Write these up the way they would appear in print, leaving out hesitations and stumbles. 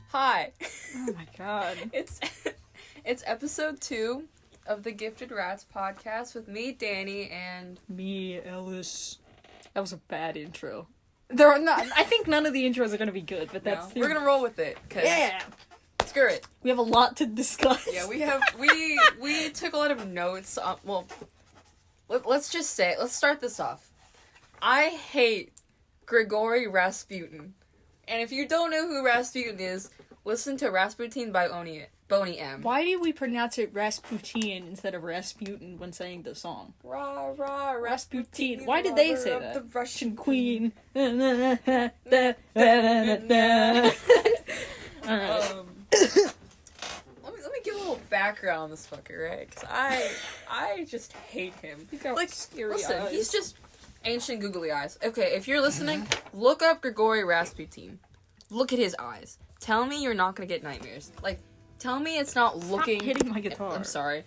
Hi. Oh my god. It's episode 2 of the Gifted Rats podcast with me, Danny, and Me, Ellis. That was a bad intro. There are not. I think none of the intros are gonna be good, but that's we're gonna roll with it. Yeah. Screw it. We have a lot to discuss. Yeah, we took a lot of notes. Let's just say, let's start this off. I hate Grigory Rasputin, and if you don't know who Rasputin is, listen to Rasputin by Boney M. Why do we pronounce it Rasputin instead of Rasputin when saying the song? Rah, rah, Rasputin. Why did they say lover that? of the Russian Queen. Let me give a little background on this fucker, right? Because I just hate him. Like, scary listen, eyes. he's just ancient googly eyes. Okay, if you're listening, look up Grigory Rasputin. Look at his eyes. Tell me you're not gonna get nightmares. Like, tell me it's not looking. Stop hitting my guitar. I'm sorry.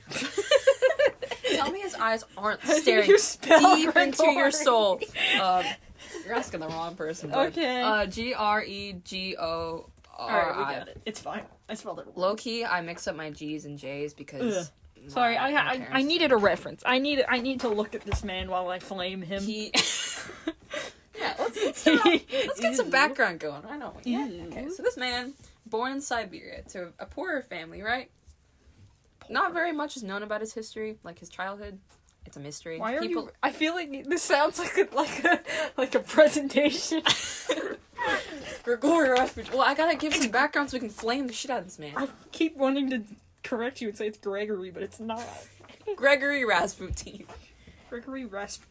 Tell me his eyes aren't staring You spell deep into Grigory. your soul. You're asking the wrong person. But, Okay. Gregorri. Alright, we got it. It's fine. I spelled it wrong. Low key, I mix up my G's and J's because. Ugh. Sorry, my I parents- needed a reference. I need to look at this man while I flame him. He. Yeah, let's get some background going. I know. Yeah. Ew. Okay, so this man, born in Siberia to a poorer family, right? Not very much is known about his history, like his childhood. It's a mystery. Why are you? I feel like this sounds like a presentation. Grigory Rasputin. Well, I gotta give some background so we can flame the shit out of this man. I keep wanting to correct you and say it's Gregory, but it's not. Gregory Rasputin. Gregory Rasputin.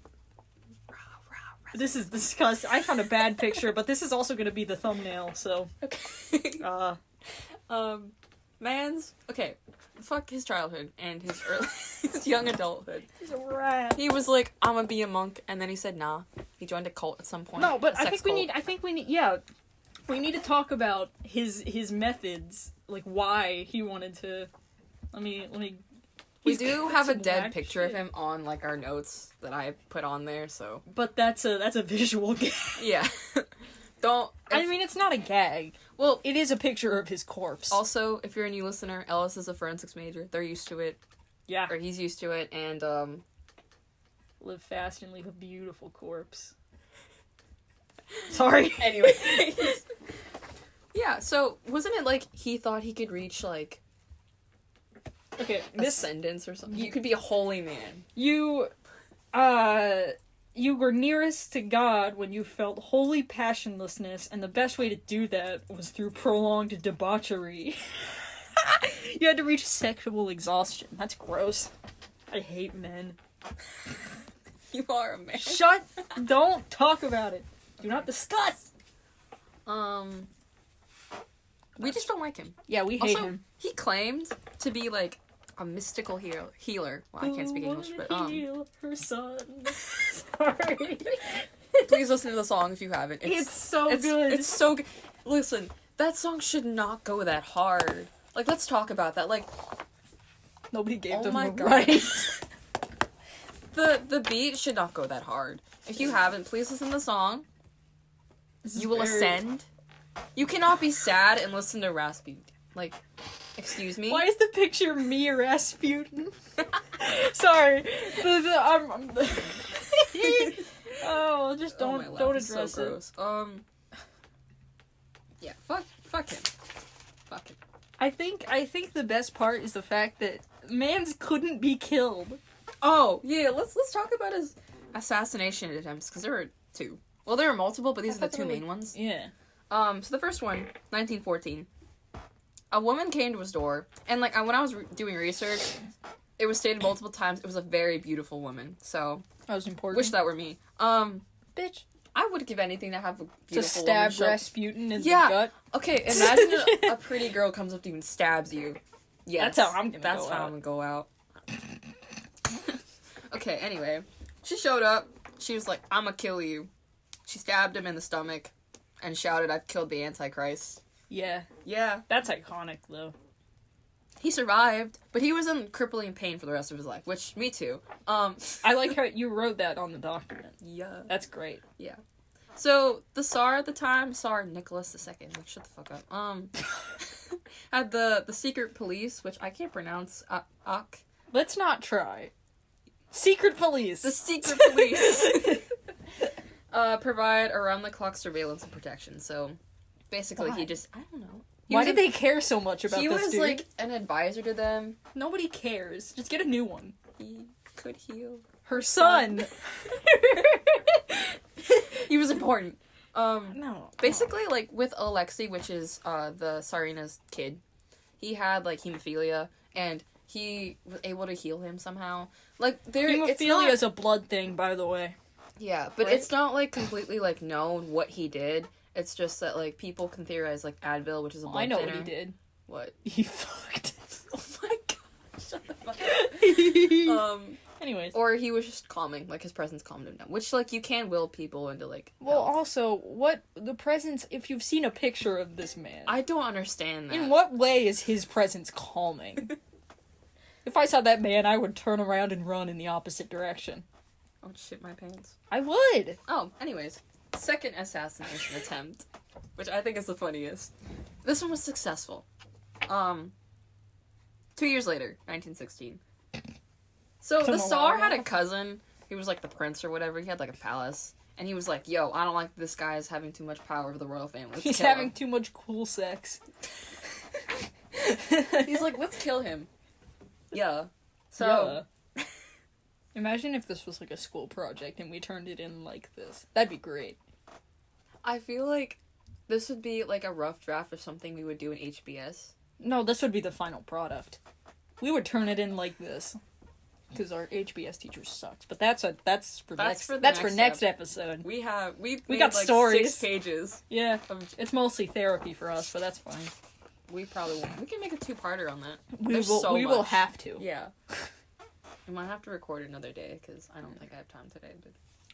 This is disgusting. I found a bad picture, but this is also going to be the thumbnail. So, Okay. Man's okay. Fuck his childhood and his his young adulthood. he's a rat. He was like, "I'm gonna be a monk," and then he said, "Nah." He joined a cult at some point. No, but A I sex think we cult. need. I think we need. Yeah, we need to talk about his methods, like why he wanted to. Let me. We he's do got have a some dead whack picture of shit. him on like our notes that I put on there. So But that's a visual gag. yeah, don't. I mean, it's not a gag. Well, It is a picture of his corpse. also, if you're a new listener, Ellis is a forensics major. They're used to it, Yeah. or he's used to it, and Live fast and leave a beautiful corpse. Sorry. anyway. Yeah, so wasn't it like he thought he could reach like Okay, this ascendance or something? You could be a holy man. you were nearest to God when you felt holy passionlessness, and the best way to do that was through prolonged debauchery. You had to reach sexual exhaustion. That's gross. I hate men. You are a man. Shut! Don't talk about it. Do not discuss. We just don't like him. Yeah, we hate Also, him. he claimed to be like a mystical healer. Well, I can't speak English, but Heal her son. Sorry. please listen to the song if you haven't. It's so it's, good. It's so good. Listen, that song should not go that hard. Like, let's talk about that. Like, Nobody gave oh them my the god, right. the beat should not go that hard. If you haven't, please listen to the song. You will ascend. You cannot be sad and listen to Rasputin. Like, excuse me. Why is the picture me Rasputin? Sorry. Oh, just Oh, don't my laugh don't is address so it. gross. Yeah, fuck him. Fuck him. I think the best part is the fact that Mans couldn't be killed. Oh yeah, let's talk about his assassination attempts because there were 2. Well, there were multiple, but these are the 2 main ones. Yeah. So the first one, 1914. A woman came to his door, and like when I was doing research, it was stated multiple times it was a very beautiful woman. So That was important. wish that were me. Bitch. I would give anything to have a beautiful To stab woman show- Rasputin in Yeah. the gut. Okay, imagine a pretty girl comes up to you and stabs you. Yes, That's how I'm gonna That's go how out. I'm gonna go out. Okay, anyway, she showed up. She was like, "I'm gonna kill you." She stabbed him in the stomach, and shouted, "I've killed the Antichrist." Yeah. Yeah, That's iconic though. he survived, but he was in crippling pain for the rest of his life. Which, me too. I like how you wrote that on the document. Yeah. That's great. So the Tsar at the time, Tsar Nicholas II, like shut the fuck up. Had the secret police, which I can't pronounce. Let's not try. Secret police. The secret police. Provide around the clock surveillance and protection. So basically, Why? he just I don't know. Why did they care so much about He this was dude? like an advisor to them. Nobody cares. Just get a new one. He could heal. Her son. He was important. No. Basically, like with Alexei, which is the Tsarina's kid, he had like hemophilia, and he was able to heal him somehow. Like Hemophilia is a blood thing, by the way. Yeah, but Right? it's not like completely like known what he did. It's just that like people can theorize like Advil, which is a blood I know thinner. what he did. What? He fucked. Oh my god! Shut the fuck up. Anyways. Or he was just calming, like his presence calmed him down. Which like you can will people into like. Well, health. also, what the presence? If you've seen a picture of this man, I don't understand that. in what way is his presence calming? If I saw that man, I would turn around and run in the opposite direction. Oh shit, my pants. I would. Oh, anyways, second assassination attempt, which I think is the funniest. This one was successful. 2 years later, 1916. So the Tsar had a cousin. He was like the prince or whatever. He had like a palace, and he was like, "Yo, I don't like this guy is having too much power over the royal family. Let's He's kill having him." too much cool sex. He's like, "Let's kill him." Yeah. So Yeah. Imagine if this was like a school project and we turned it in like this. That'd be great. I feel like this would be like a rough draft of something we would do in HBS. No, this would be the final product. We would turn it in like this. Because our HBS teacher sucks. But that's for next episode. We We made, got like, stories. 6 pages. Yeah. Of, It's mostly therapy for us, but that's fine. we probably won't. We can make a 2-parter on that. We There's will so we will much. have to. Yeah. We might have to record another day because I don't think I have time today.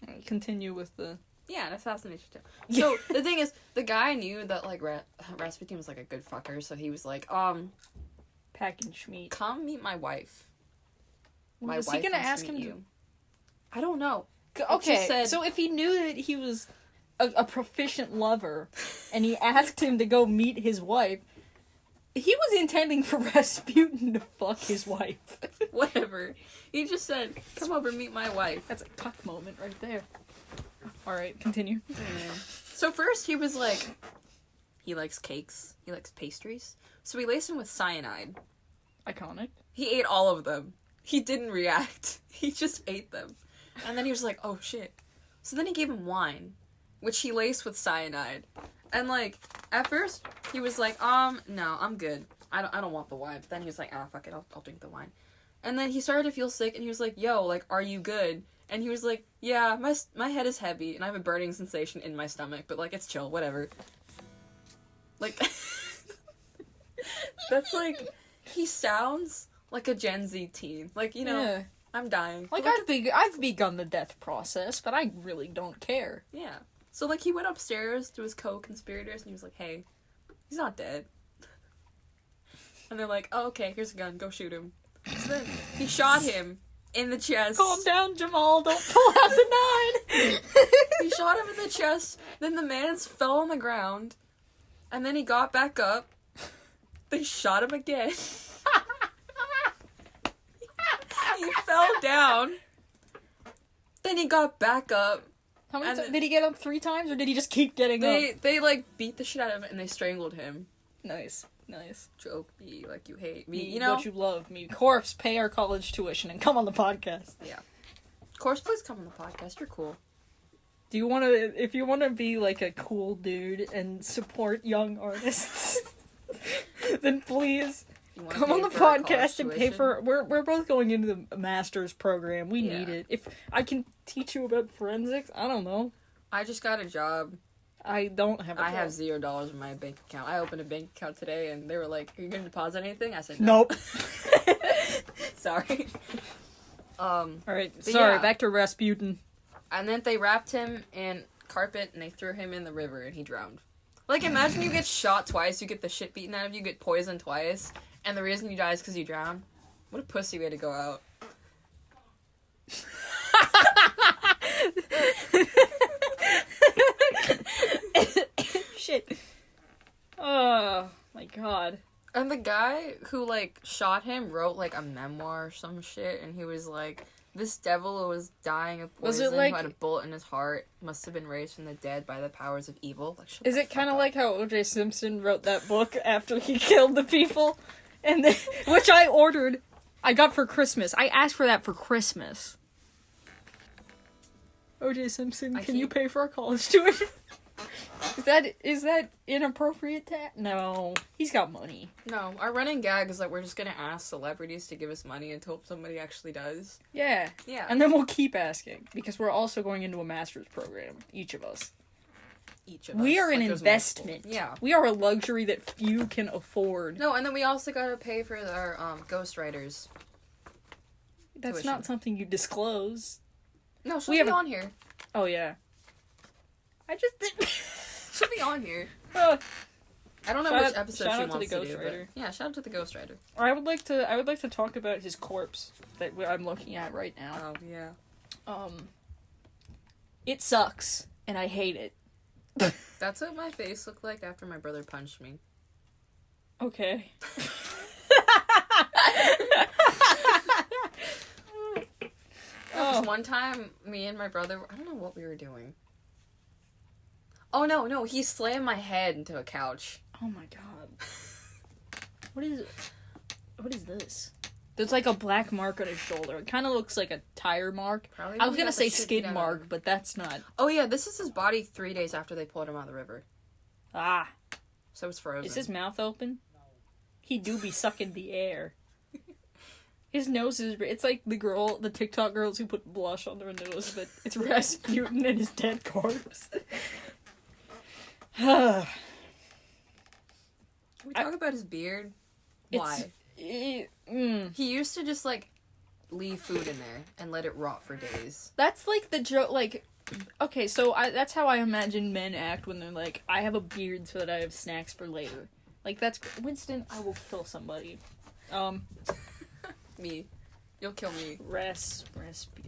But Continue with the yeah, an assassination too. So the thing is, the guy knew that like Rasputin was like a good fucker, so he was like, pack and schmeat. come meet my wife. My Was wife he gonna wants ask to meet him you. I don't know. Okay, just said- so if he knew that he was a proficient lover, and he asked him to go meet his wife, he was intending for Rasputin to fuck his wife. Whatever. He just said, come over, meet my wife. That's a cuck moment right there. Alright, continue. So first he was like, he likes cakes, he likes pastries. So we laced him with cyanide. Iconic. He ate all of them. He didn't react. He just ate them. And then he was like, oh shit. So then he gave him wine, which he laced with cyanide. And like, at first, he was like, no, I'm good. I don't want the wine. But then he was like, fuck it, I'll drink the wine. And then he started to feel sick, and he was like, yo, like, are you good? And he was like, yeah, my head is heavy, and I have a burning sensation in my stomach, but like, it's chill, whatever. Like, that's like, he sounds like a Gen Z teen. Like, you know, Yeah. I'm dying. Like, I've begun the death process, but I really don't care. Yeah. So, like, he went upstairs to his co-conspirators, and he was like, hey, he's not dead. And they're like, oh, okay, here's a gun, go shoot him. So then he shot him in the chest. Calm down, Jamal, don't pull out the 9! He shot him in the chest, then the man fell on the ground, and then he got back up. They shot him again. He fell down. Then he got back up. How many And times? Did he get up 3 times, or did he just keep getting up? They like beat the shit out of him and they strangled him. Nice. Nice. Joke me like you hate me, you know? But you love me. Corpse, pay our college tuition and come on the podcast. Yeah. Of course, please come on the podcast. You're cool. Do you want to, if you want to be like a cool dude and support young artists, then please You wanna come on pay the for our college podcast and pay tuition? for, we're both going into the master's program. We Yeah. need it. If I can teach you about forensics, I don't know. I just got a job. I don't have a I job. have $0 in my bank account. I opened a bank account today and they were like, are you going to deposit anything? I said, no. Nope. Sorry. Alright, But sorry, yeah. back to Rasputin. And then they wrapped him in carpet and they threw him in the river and he drowned. Like, imagine you get shot twice, you get the shit beaten out of you, get poisoned twice, and the reason you die is because you drown. What a pussy way to go out. Shit. Oh my god. And the guy who, like, shot him wrote, like, a memoir or some shit, and he was like, this devil who was dying of Was poison, it like- who had a bullet in his heart, must have been raised from the dead by the powers of evil. Like, shut Is the it kind fuck of up. like how O.J. Simpson wrote that book after he killed the people? And then, which I ordered. I got for Christmas. I asked for that for Christmas. O.J. Simpson, I can you keep- pay for our college tuition? Is that inappropriate? No, he's got money. No, our running gag is that we're just gonna ask celebrities to give us money and hope somebody actually does. Yeah, Yeah. and then we'll keep asking because we're also going into a master's program. Each of us. Each of We us. are an Like, there's investment. multiple. Yeah. We are a luxury that few can afford. No, and then we also gotta pay for our ghostwriters. That's tuition. not something you disclose. No, she'll We be have a- on here. Oh yeah. I just did. She'll be on here. Uh, I don't know Shout which out- episode shout she out to wants the to do. ghostwriter. But yeah, shout out to the ghostwriter. I would like to talk about his corpse that I'm looking at right now. Oh yeah. It sucks and I hate it. That's what my face looked like after my brother punched me. Okay. Oh. One time, me and my brother, I don't know what we were doing. Oh no, he slammed my head into a couch. Oh my god. What is this? There's like a black mark on his shoulder. It kind of looks like a tire mark. Probably I was when he gonna got the say shit beat skid out of mark, him. but that's not. Oh yeah, this is his body 3 days after they pulled him out of the river. Ah, So it's frozen. is his mouth open? He do be sucking the air. His nose is. It's like the TikTok girls who put blush on their nose, but it's Rasputin and his dead corpse. Can we talk about his beard? Why? He used to just, like, leave food in there and let it rot for days. That's like the joke. Like, okay, so that's how I imagine men act when they're like, "I have a beard so that I have snacks for later." Like that's Winston. I will kill somebody. Me. You'll kill me.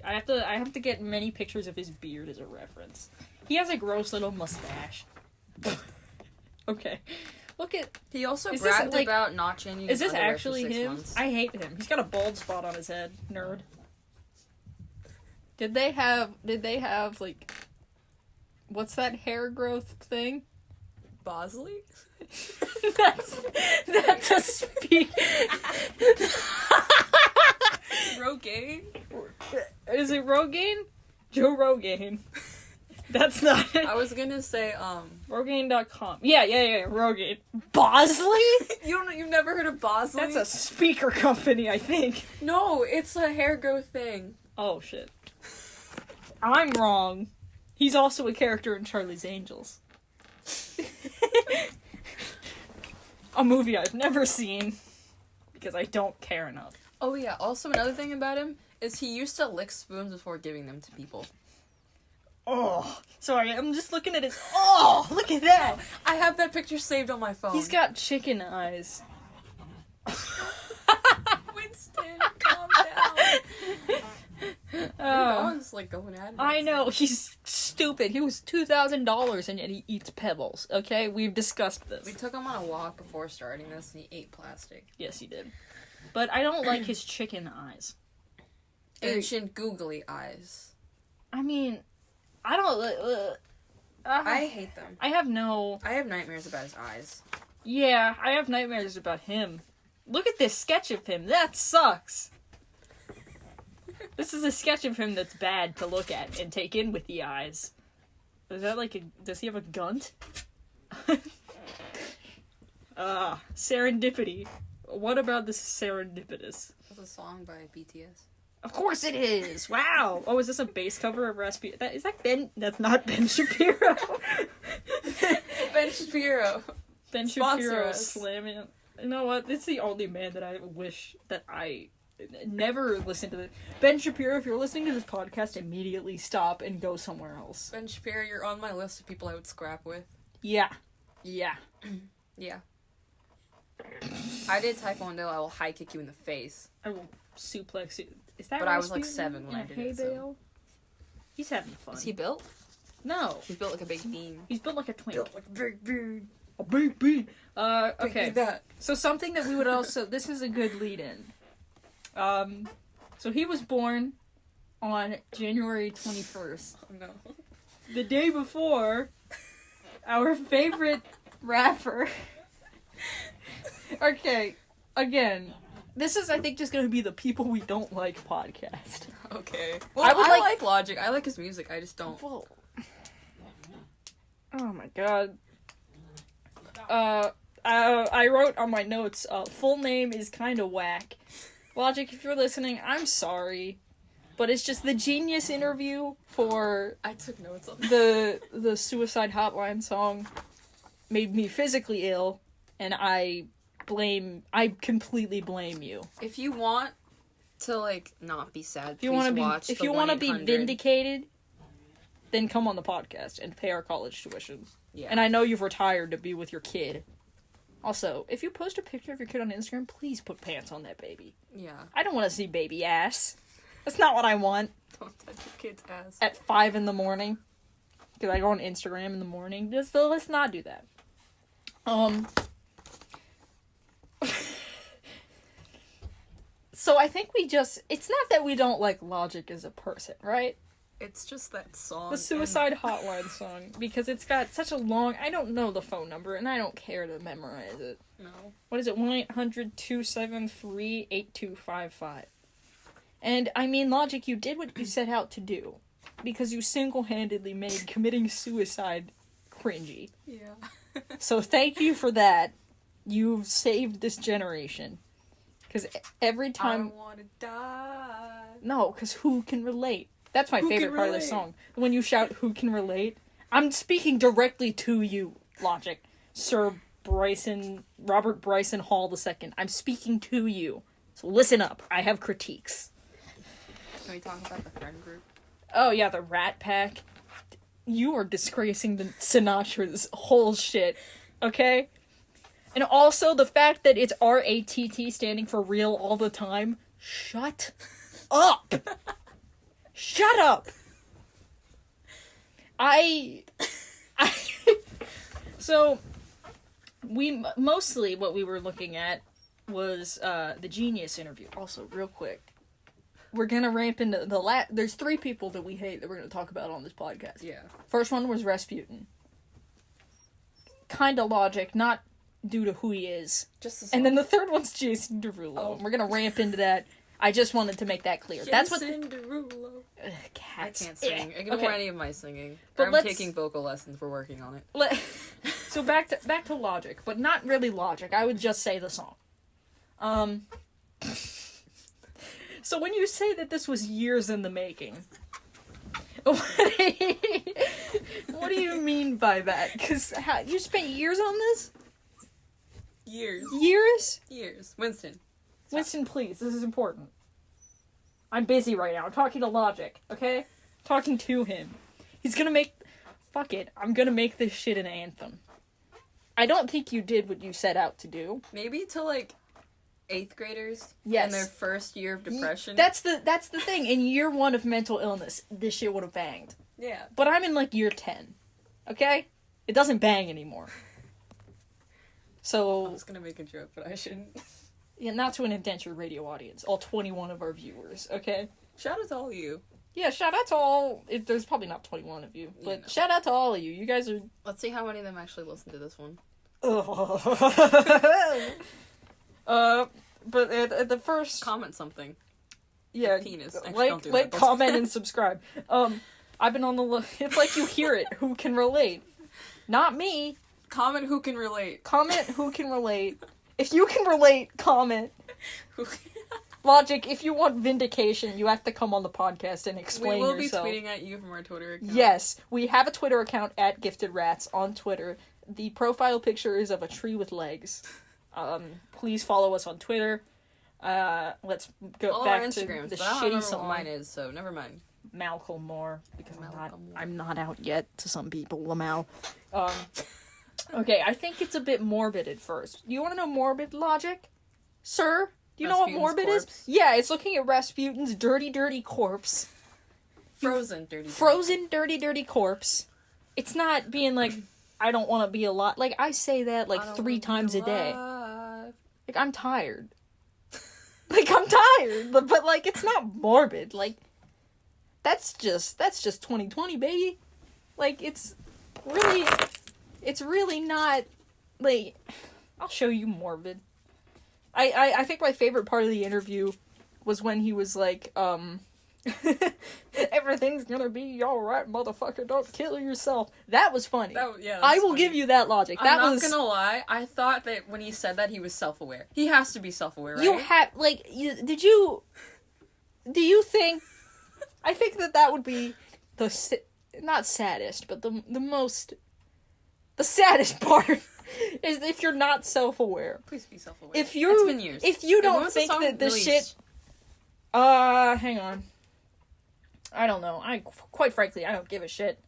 I have to get many pictures of his beard as a reference. He has a gross little mustache. Okay. Look at. He also Is this, bragged like- about not changing Is his this underwear actually for 6 him? months. I hate him. He's got a bald spot on his head. Nerd. Did they have like what's that hair growth thing? Bosley? That's a speak. Rogaine? Is it Rogaine? Joe Rogaine. That's not it. I was gonna say, Rogaine.com. Yeah, Rogaine. Bosley? You've never heard of Bosley? That's a speaker company, I think. No, it's a hair growth thing. Oh, shit. I'm wrong. He's also a character in Charlie's Angels. A movie I've never seen because I don't care enough. Oh yeah, also another thing about him is he used to lick spoons before giving them to people. Oh, sorry, I'm just looking at his. Oh, look at that! I have that picture saved on my phone. He's got chicken eyes. Winston, calm down. Your Oh, dog's like going at it. I know, he's stupid. He was $2,000 and yet he eats pebbles, okay? We've discussed this. We took him on a walk before starting this and he ate plastic. Yes, he did. But I don't like his chicken eyes. Ancient googly eyes. I mean, I don't. I hate them. I have no. I have nightmares about his eyes. Yeah, I have nightmares about him. Look at this sketch of him. That sucks. This is a sketch of him that's bad to look at and take in with the eyes. Is that like a... Does he have a gunt? Serendipity. What about this serendipitous? That's a song by BTS. Of course it is! Wow! Oh, is this a bass cover of Rasputin? Is that Ben... That's not Ben Shapiro. Ben Shapiro. Ben Sponsor Shapiro us. slamming... You know what? It's the only man that I wish that I never listened to. Ben Shapiro, if you're listening to this podcast, immediately stop and go somewhere else. Ben Shapiro, you're on my list of people I would scrap with. Yeah. Yeah. I did Taekwondo, I will high kick you in the face. I will suplex you. Is that But I was, like, Rasputin 7 when in I a did hay it, so- bale? He's having fun. Is he built? No. He's built like a big bean. He's built like a twink. Built like a big bean. A big bean. Big Okay. like that. So something that we would also... This is a good lead-in. So he was born on January 21st. Oh no. The day before our favorite rapper. Okay, again, this is, I think, just gonna be the people we don't like podcast. Okay. Well, I I, would like Logic. I like his music. I just don't. Oh my god. I wrote on my notes, full name is kinda whack. Logic, if you're listening, I'm sorry. But it's just the Genius interview for I took notes on that. the Suicide Hotline song made me physically ill, and I completely blame you. If you want to like not be sad, If you want to to be vindicated, then come on the podcast and pay our college tuition. Yeah. And I know you've retired to be with your kid. Also, if you post a picture of your kid on Instagram, please put pants on that baby. Yeah. I don't want to see baby ass. That's not what I want. Don't touch your kid's ass. At 5 a.m. Because I go on Instagram in the morning. Let's not do that. So I think it's not that we don't like Logic as a person, right? It's just that song. The Suicide Hotline song. Because it's got such a long... I don't know the phone number, and I don't care to memorize it. No. What is it? 1-800-273-8255. And, I mean, Logic, you did what you set out to do. Because you single-handedly made committing suicide cringy. Yeah. So thank you for that. You've saved this generation. Because every I time... don't want to die. No, because who can relate? That's my Who favorite can part of the relate? song. When you shout, who can relate? I'm speaking directly to you, Logic. Sir Robert Bryson Hall II. I'm speaking to you. So listen up. I have critiques. Can we talk about the friend group? Oh yeah, the Rat Pack. You are disgracing the Sinatra's whole shit. Okay? And also the fact that it's RATT standing for real all the time. Shut up! Shut up! So, mostly what we were looking at was the Genius interview. Also, real quick, we're gonna ramp into there's 3 people that we hate that we're gonna talk about on this podcast. Yeah. First one was Rasputin. Kinda Logic, not due to who he is. Just the song. And then the third one's Jason Derulo. Oh. And we're gonna ramp into that. I just wanted to make that clear. That's what. Jason Derulo. Ugh, I cats. can't sing. Eh. Ignore Okay. any of my singing. But I'm let's- taking vocal lessons. We're working on it. So back to Logic, but not really Logic. I would just say the song. So when you say that this was years in the making, what do you mean by that? Because you spent years on this? Years. Years? Winston. Winston, please. This is important. I'm busy right now. I'm talking to Logic, okay? Talking to him. He's gonna make... Fuck it. I'm gonna make this shit an anthem. I don't think you did what you set out to do. Maybe to like 8th graders. Yes. In their first year of depression. That's the thing. In year 1 of mental illness, this shit would have banged. Yeah. But I'm in like year 10. Okay? It doesn't bang anymore. I So, was gonna make a joke, but I shouldn't. yeah, not to an indentured radio audience. All 21 of our viewers, okay? Shout out to all of you. Yeah, shout out to all... There's probably not 21 of you, but no. shout out to all of you. You guys are... Let's see how many of them actually listen to this one. But at the first... Comment something. Yeah, Penis. Actually, don't do that. Don't comment, do and subscribe. I've been on the... It's like you hear it. Who can relate? Not me. Comment who can relate. Comment who can relate. If you can relate, comment. Who Logic, if you want vindication, you have to come on the podcast and we explain will yourself. be tweeting at you from our Twitter account. Yes, we have a Twitter account at Gifted Rats on Twitter. The profile picture is of a tree with legs. Please follow us on Twitter. Let's go All back our to Instagrams, the but I don't shitty remember song. what mine is, so never mind. Malcolm Moore, because Malcolm Moore. I'm not out yet to some people, Lamal. Okay, I think it's a bit morbid at first. You want to know morbid Logic? Sir? Do you know what Rasputin's morbid corpse? is? Yeah, it's looking at Rasputin's dirty, dirty corpse. Frozen, dirty. Frozen, dirty, dirty corpse. it's not being like, I don't want to be alive. Like, I say that, like, 3 times a day. Like, I'm tired. Like, I'm tired. But, like, it's not morbid. Like, that's just 2020, baby. Like, it's really not, like, I'll show you morbid. I think my favorite part of the interview was when he was like, everything's gonna be alright, motherfucker, don't kill yourself. That was funny. I will give you that logic. I'm not gonna lie, I thought that when he said that, he was self-aware. He has to be self-aware, right? You have, like, do you think, I think that would be not saddest, but the saddest part is if you're not self-aware. Please be self-aware. It's been years. If you don't think that the shit... hang on. I don't know. Quite frankly, I don't give a shit.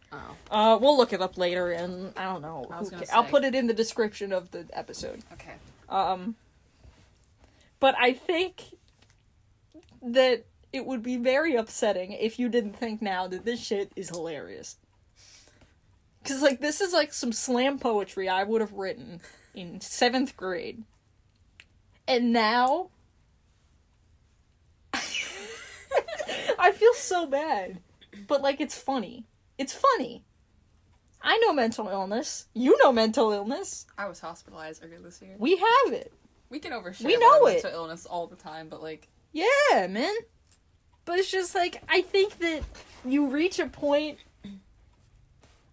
Oh. We'll look it up later, and I don't know. I'll put it in the description of the episode. Okay. But I think that it would be very upsetting if you didn't think now that this shit is hilarious. Because, like, this is, like, some slam poetry I would have written in 7th grade. And now... I feel so bad. But, like, it's funny. It's funny. I know mental illness. You know mental illness. I was hospitalized earlier this year. We have it. We can overshare We know it. mental illness all the time, but, like... Yeah, man. But it's just, like, I think that you reach a point...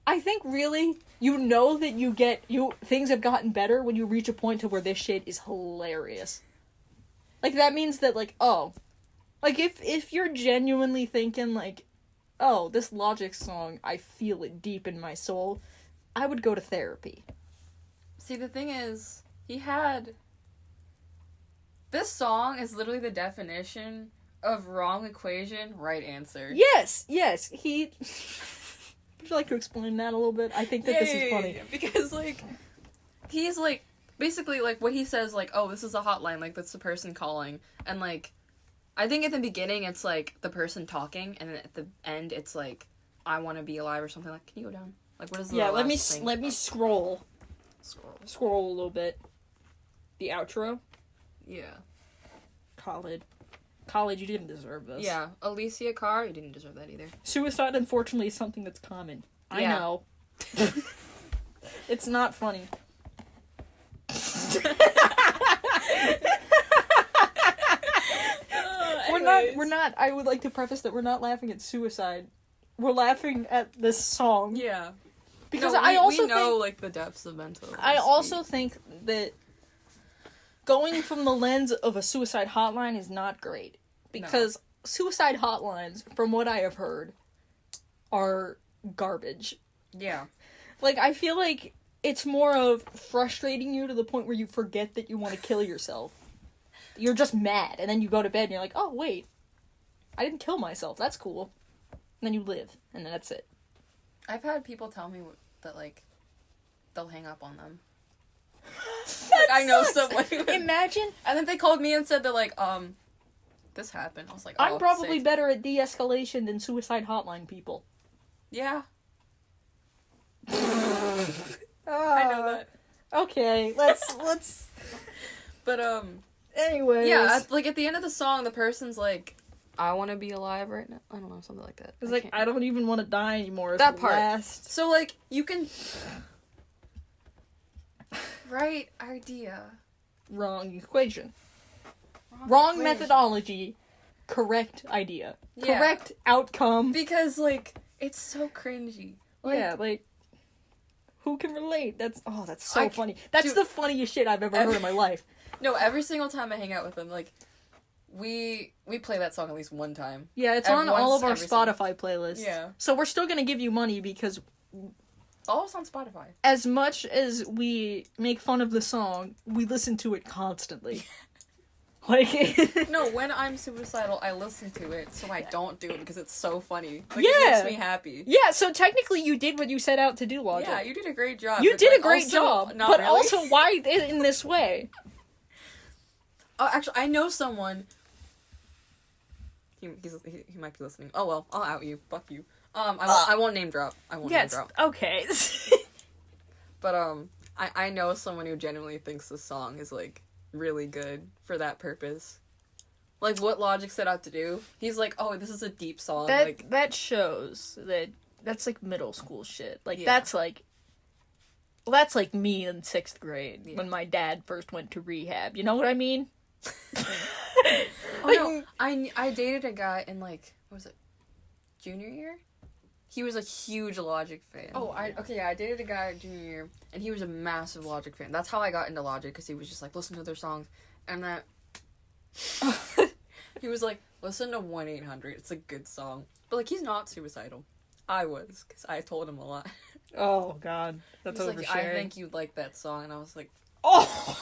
I think, really, you know that things have gotten better when you reach a point to where this shit is hilarious. Like, that means that, like, oh... Like, if you're genuinely thinking, like, oh, this Logic song, I feel it deep in my soul, I would go to therapy. See, the thing is, he had... This song is literally the definition of wrong equation, right answer. Yes! He... Would you like to explain that a little bit? I think that this is funny. Yeah. Because, like, he's, like, basically, like, what he says, like, oh, this is a hotline, like, that's the person calling, and, like, I think at the beginning it's, like, the person talking, and then at the end it's, like, I want to be alive or something. Like, can you go down? Like, what is the last thing? Let me scroll. Scroll a little bit. The outro? Yeah. College, you didn't deserve this. Yeah. Alicia Carr, you didn't deserve that either. Suicide, unfortunately, is something that's common. Yeah. I know. It's not funny. We're not, I would like to preface that we're not laughing at suicide. We're laughing at this song. Yeah. Because no, I also we know, think, like, the depths of mental illness. I also think that going from the lens of a suicide hotline is not great. Because suicide hotlines, from what I have heard, are garbage. Yeah. Like, I feel like it's more of frustrating you to the point where you forget that you want to kill yourself. You're just mad, and then you go to bed and you're like, oh, wait, I didn't kill myself, that's cool. And then you live, and then that's it. I've had people tell me that, like, they'll hang up on them. Like, I know someone who... Imagine. And then they called me and said they're like, this happened. I was like, oh, I'm probably sick. better at de-escalation than suicide hotline people. Yeah. I know that. Okay, let's... But, Anyways. yeah, like, at the end of the song, the person's like, I want to be alive right now. I don't know, something like that. It's like, I don't even want to die anymore. That part. Last. So, like, you can... Right idea. Wrong equation. Wrong methodology. Correct idea. Yeah. Correct outcome. Because, like, it's so cringy. Like, yeah, like, who can relate? That's so funny. That's the funniest shit I've ever heard in my life. No, every single time I hang out with them, like, we play that song at least one time. Yeah, it's on all of our Spotify playlists. Yeah. So we're still gonna give you money because... Oh, it's on Spotify. As much as we make fun of the song, we listen to it constantly. Like... No, when I'm suicidal, I listen to it, so I don't do it because it's so funny. Like, yeah. It makes me happy. Yeah, so technically you did what you set out to do, Logic. Yeah, you did a great job. You did like, a great also, job, not but really. also why in this way? Oh, actually, I know someone. He might be listening. Oh well, I'll out you. Fuck you. I won't name drop. I won't name Yes. drop. Okay. But I know someone who genuinely thinks the song is like really good for that purpose. Like what Logic set out to do. He's like, oh, this is a deep song. That shows that that's like middle school shit. Like Yeah. that's like me in 6th grade Yeah. when my dad first went to rehab. You know what I mean? Oh no, I dated a guy in like, what was it, junior year? He was a huge Logic fan. I dated a guy junior year, and he was a massive Logic fan. That's how I got into Logic, because he was just like, listen to their songs, and that he was like, listen to 1-800, it's a good song. But like, he's not suicidal. I was, because I told him a lot. Oh god, that's He was oversharing. like, I think you'd like that song, and I was like, Oh.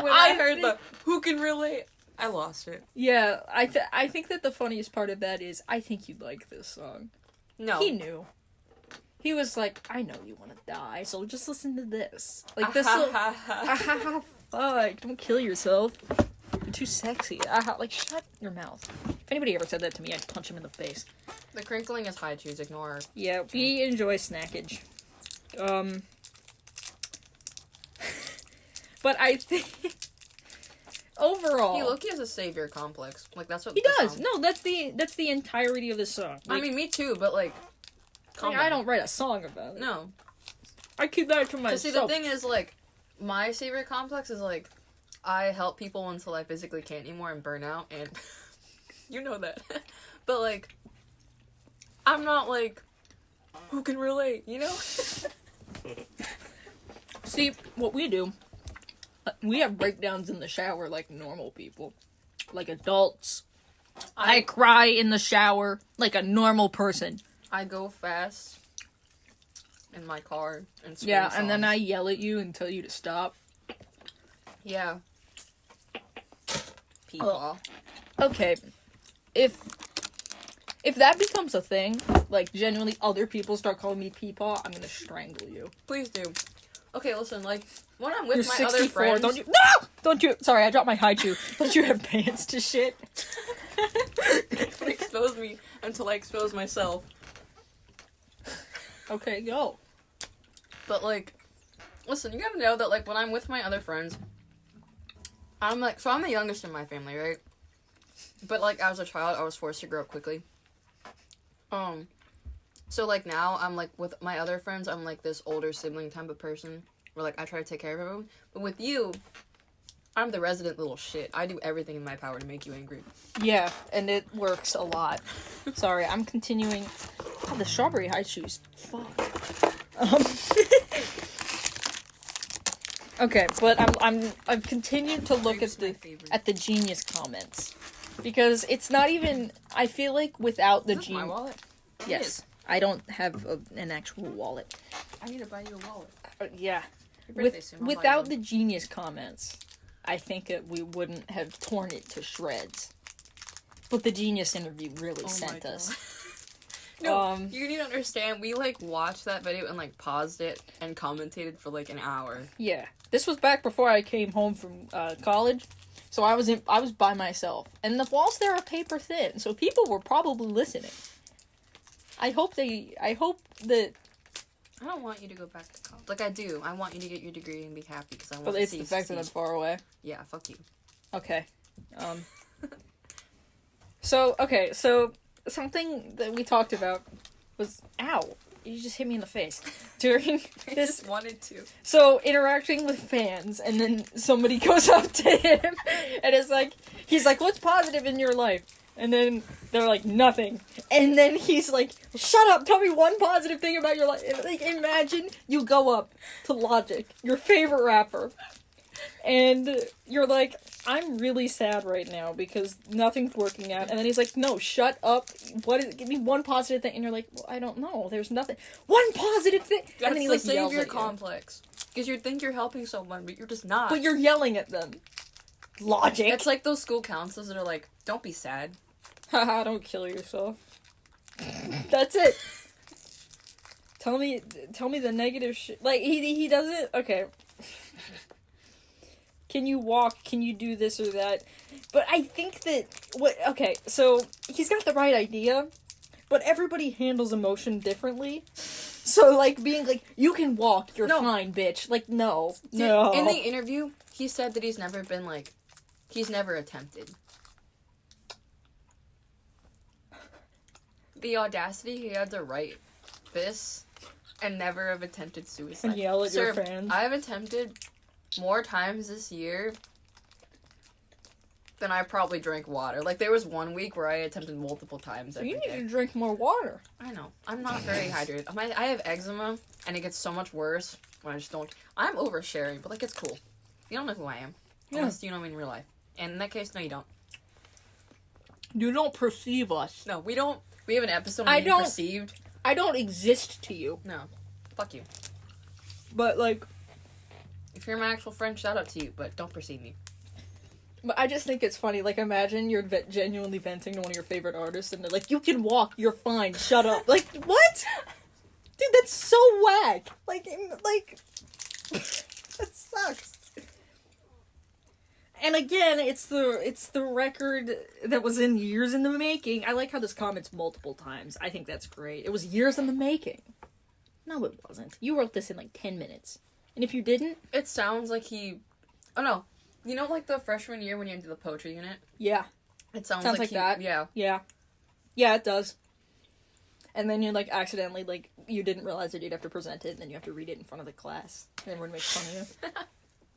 when I heard the who can relate, I lost it. Yeah, I think that the funniest part of that is I think you'd like this song. No. He knew. He was like, I know you want to die, so just listen to this. Like this. Fuck! Don't kill yourself. You're too sexy. Like shut your mouth. If anybody ever said that to me, I'd punch him in the face. The crinkling is high cheese, ignore her. Yeah, we enjoy snackage. But I think overall, He low-key has a savior complex. Like, that's what he the does. song- No, that's the entirety of the song. I Like, mean, me too, but like, calm I down. don't write a song about it. No. I keep that to Because myself. see, the thing is, like, my savior complex is like, I help people until I physically can't anymore and burn out, and you know that. But like, I'm not like, who can relate, you know? See, what we do, we have breakdowns in the shower like normal people. Like adults. I cry in the shower like a normal person. I go fast in my car and scream Yeah, and then songs. I yell at you and tell you to stop. Yeah. People. Okay, if that becomes a thing, like genuinely other people start calling me peepaw, I'm gonna strangle you. Please do. Okay, listen, like, when I'm with You're my 64, other friends... don't you? No! Don't you? Sorry, I dropped my haiku. Don't you have pants to shit? expose me until I expose myself. Okay, go. But, like, listen, you gotta know that, like, when I'm with my other friends, I'm, like, so I'm the youngest in my family, right? But, like, as a child, I was forced to grow up quickly. So, like, now, I'm, like, with my other friends, I'm, like, this older sibling type of person, where, like, I try to take care of everyone. But with you, I'm the resident little shit. I do everything in my power to make you angry. Yeah, and it works a lot. Sorry, I'm continuing. God, the strawberry high shoes. Fuck. Okay, but I've continued to look Grape's my at favorite. the genius comments because it's not even. I feel like without the Is this my genius. wallet? Yes, I don't have an actual wallet. I need to buy you a wallet. Yeah, Your birthday soon, I'll buy you without one. the genius comments, I think we wouldn't have torn it to shreds. But the genius interview really Oh my sent God. us. No, you need to understand, we, like, watched that video and, like, paused it and commentated for, like, an hour. Yeah, this was back before I came home from college, so I was by myself, and the walls there are paper thin, so people were probably listening. I hope that I don't want you to go back to college. Like, I do. I want you to get your degree and be happy, because I want but to it's see the fact that see- I'm far away. Yeah, fuck you. Okay. So something that we talked about was ow. You just hit me in the face during I this. just wanted to. So interacting with fans, and then somebody goes up to him, and it's like he's like, "What's positive in your life?" And then they're like, "Nothing." And then he's like, "Shut up! Tell me one positive thing about your life." Like, imagine you go up to Logic, your favorite rapper, and you're like, "I'm really sad right now because nothing's working out." And then he's like, "No, shut up. Give me one positive thing." And you're like, "Well, I don't know. There's nothing. One positive thing." That's and then he the like yells savior at you. complex. Because you think you're helping someone, but you're just not. But you're yelling at them. Logic. It's like those school counselors that are like, don't be sad. Haha, don't kill yourself. That's it. Tell me the negative shit. Like, he doesn't. Okay. Can you walk? Can you do this or that? But I think that okay, so he's got the right idea, but everybody handles emotion differently. So, like, being like, you can walk, you're No. fine, bitch. Like, no. Dude, No. In the interview, he said that he's never been, like... He's never attempted. The audacity he had to write this and never have attempted suicide. And yell at your Sir, fans. I've attempted more times this year than I probably drank water. Like, there was one week where I attempted multiple times So every you need day. to drink more water. I know. I'm not very hydrated. I have eczema, and it gets so much worse when I just don't... I'm oversharing, but, like, it's cool. You don't know who I am. Yeah. Unless you know me in real life. And in that case, no, you don't. You don't perceive us. No, we don't... We have an episode on I being don't- perceived. I don't exist to you. No. Fuck you. But, like... If you're my actual friend, shout out to you, but don't perceive me. But I just think it's funny. Like, imagine you're genuinely venting to one of your favorite artists, and they're like, "You can walk. You're fine. Shut up." Like, what? Dude, that's so whack. Like, that sucks. And again, it's the record that was in years in the making. I like how this comments multiple times. I think that's great. It was years in the making. No, it wasn't. You wrote this in like 10 minutes. And if you didn't, It sounds like he... Oh, no. You know, like, the freshman year when you entered the poetry unit? yeah. It sounds Sounds like like that. Yeah. Yeah. Yeah, it does. And then you, like, accidentally, like, you didn't realize that you'd have to present it, and then you have to read it in front of the class. And everyone makes fun of you.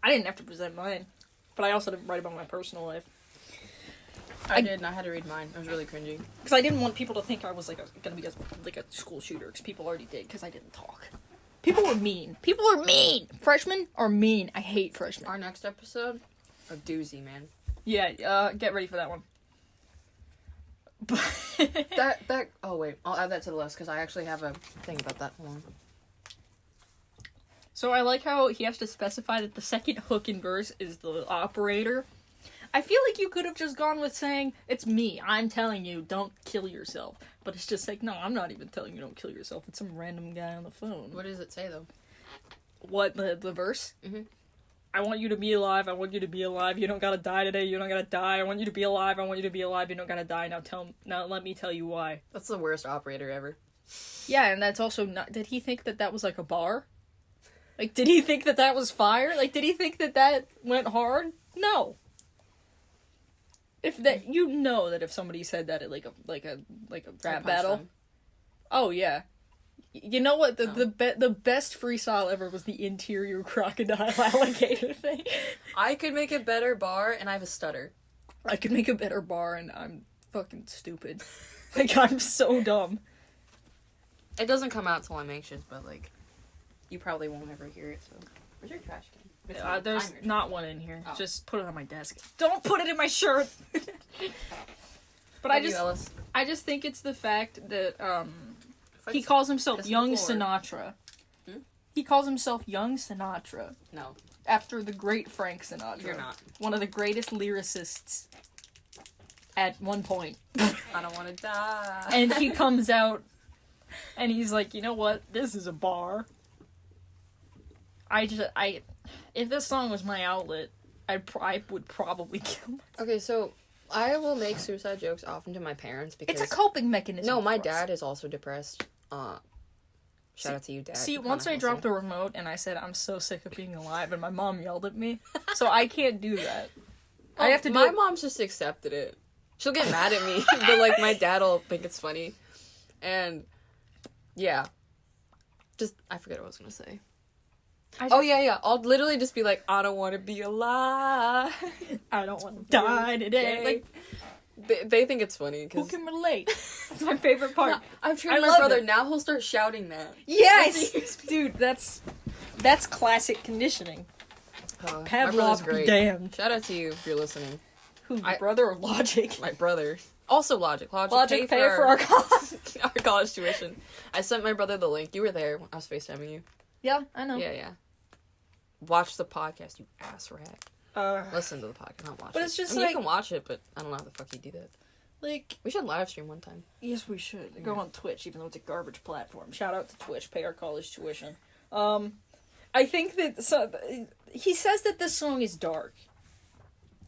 I didn't have to present mine. But I also didn't write about my personal life. I did, and I had to read mine. It was really cringy. Because I didn't want people to think I was, like, gonna be a school shooter, because people already did, because I didn't talk. People were mean. People are mean! Freshmen are mean. I hate freshmen. Our next episode, a doozy, man. Yeah, get ready for that one. Oh, wait. I'll add that to the list, because I actually have a thing about that. Hold on. So I like how he has to specify that the second hook in verse is the operator. I feel like you could have just gone with saying, "It's me, I'm telling you, don't kill yourself." But it's just like, no, I'm not even telling you don't kill yourself. It's some random guy on the phone. What does it say, though? What, the verse? Mhm. I want you to be alive, I want you to be alive, you don't gotta die today, you don't gotta die, I want you to be alive, I want you to be alive, you don't gotta die, now let me tell you why. That's the worst operator ever. Yeah, and that's also not, did he think that was like a bar? Like, did he think that was fire? Like, did he think that went hard? No. If that, you know that if somebody said that at like a I rap punched battle. them. Oh yeah. You know what? The best freestyle ever was the interior crocodile alligator thing. I could make a better bar, and I have a stutter. I could make a better bar, and I'm fucking stupid. Like, I'm so dumb. It doesn't come out till I'm anxious, but, like, you probably won't ever hear it, so... Where's your trash can? There's I'm your not one in here. Oh. Just put it on my desk. Don't put it in my shirt. But Love you, Ellis. I just think it's the fact that If I he just calls himself piss on the Young floor. Sinatra. Hmm? He calls himself Young Sinatra No, after the great Frank Sinatra. you're not. One of the greatest lyricists at one point. I don't want to die. And he comes out and he's like, "You know what? This is a bar." If this song was my outlet, I would probably kill myself. Okay, so I will make suicide jokes often to my parents because It's a coping mechanism. no, my for us. dad is also depressed. Shout out to you, Dad. See, You're once kinda I dropped awesome. the remote and I said I'm so sick of being alive, and my mom yelled at me, so I can't do that. I have to do My it. mom's just accepted it. She'll get mad at me, but like my dad will think it's funny, and yeah, just I forget what I was gonna say. Oh yeah. I'll literally just be like, I don't want to be alive. I don't want to die today. Like, They think it's funny who because can relate? That's my favorite part. I'm I trained my love brother. it. Now he'll start shouting that. Yes, That's- dude, that's classic conditioning. My brother's Pavlov be great. damned. Shout out to you if you're listening. Who, your I- brother or Logic? My brother. Also Logic. Logic, pay for our college. our college tuition. I sent my brother the link. You were there. I was FaceTiming you. Yeah, I know. Yeah. Watch the podcast, you ass rat. Listen to the podcast, not watch it. But it's just I mean, like- you can watch it, but I don't know how the fuck you do that. Like, We should live stream one time. yes, we should. Go on Twitch, even though it's a garbage platform. Shout out to Twitch, pay our college tuition. I think that he says that this song is dark.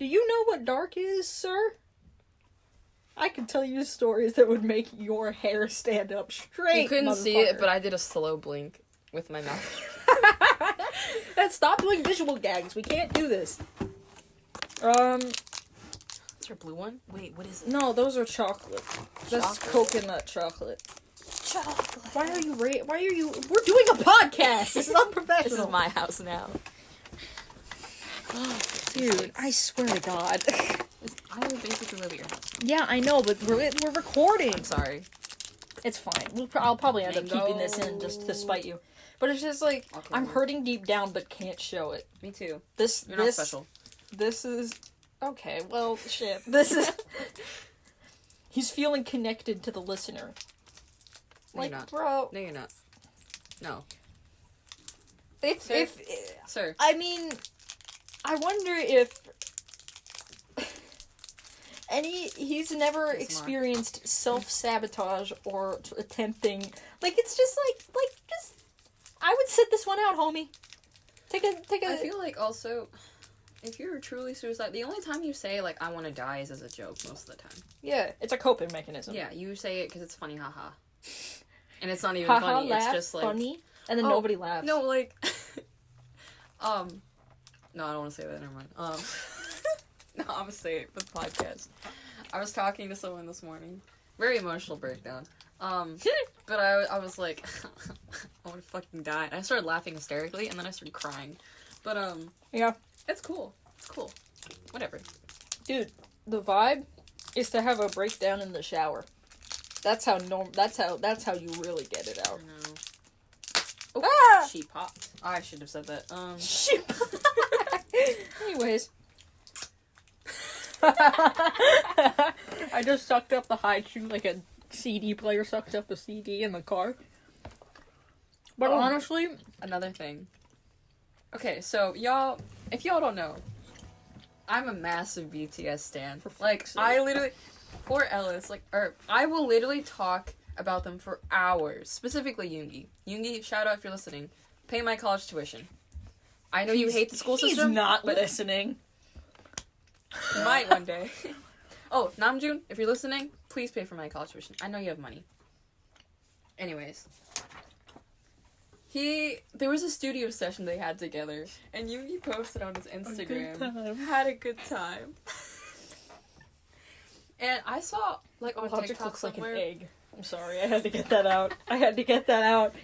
Do you know what dark is, sir? I can tell you stories that would make your hair stand up straight. You couldn't see it, motherfucker. but I did a slow blink with my mouth. Stop doing visual gags. We can't do this. Is there a blue one? Wait, what is it? No, those are chocolate. That's Chocolate? coconut chocolate. Chocolate. Why are you? We're doing a podcast. This is unprofessional. This is my house now. Dude. I swear to God. I would basically live at your house. Yeah, I know, but we're recording. I'm sorry. It's fine. I'll probably end up Mango. keeping this in just to spite you. But it's just like Okay. I'm hurting deep down, but can't show it. Me too. This You're not special. This is okay. Well, shit. This is. He's feeling connected to the listener. No, Like, you're not. bro, No, you're not. No. if Sir. I mean, I wonder if he's never Yes, Mark. experienced self-sabotage or attempting, like, it's just just I would sit this one out, homie. Take a I feel like also, if you're truly suicide, the only time you say, like, I want to die is as a joke most of the time. yeah, it's a coping mechanism. Yeah, you say it because it's funny, haha. And it's not even Haha, funny, laugh, it's just like... funny, and then Oh, nobody laughs. No, like... No, I don't want to say that, never mind. No, I'm gonna say it for the podcast. I was talking to someone this morning. Very emotional breakdown. But I was like, I want to fucking die. And I started laughing hysterically, and then I started crying. But, Yeah. it's cool. It's cool. Whatever. Dude, the vibe is to have a breakdown in the shower. That's how that's how you really get it out. No. Oh, Ah! she popped. I should have said that. Shit. Anyways. I just sucked up the high chew like a CD player sucked up a CD in the car. But Oh. honestly, Another thing. Okay, so y'all, if y'all don't know, I'm a massive BTS stan. Like, fuck's sake. I literally, poor Ellis, like, or I will literally talk about them for hours. Specifically Yoongi. Yoongi, shout out if you're listening. Pay my college tuition. I know you hate the school he's system. not but listening. you might one day. Oh, Namjoon, if you're listening, please pay for my college tuition. I know you have money. Anyways. There was a studio session they had together, and Yoongi posted on his Instagram. time. Had a good time. And I saw, like, on Logic TikTok looks like an somewhere, egg. I'm sorry, I had to get that out. I had to get that out.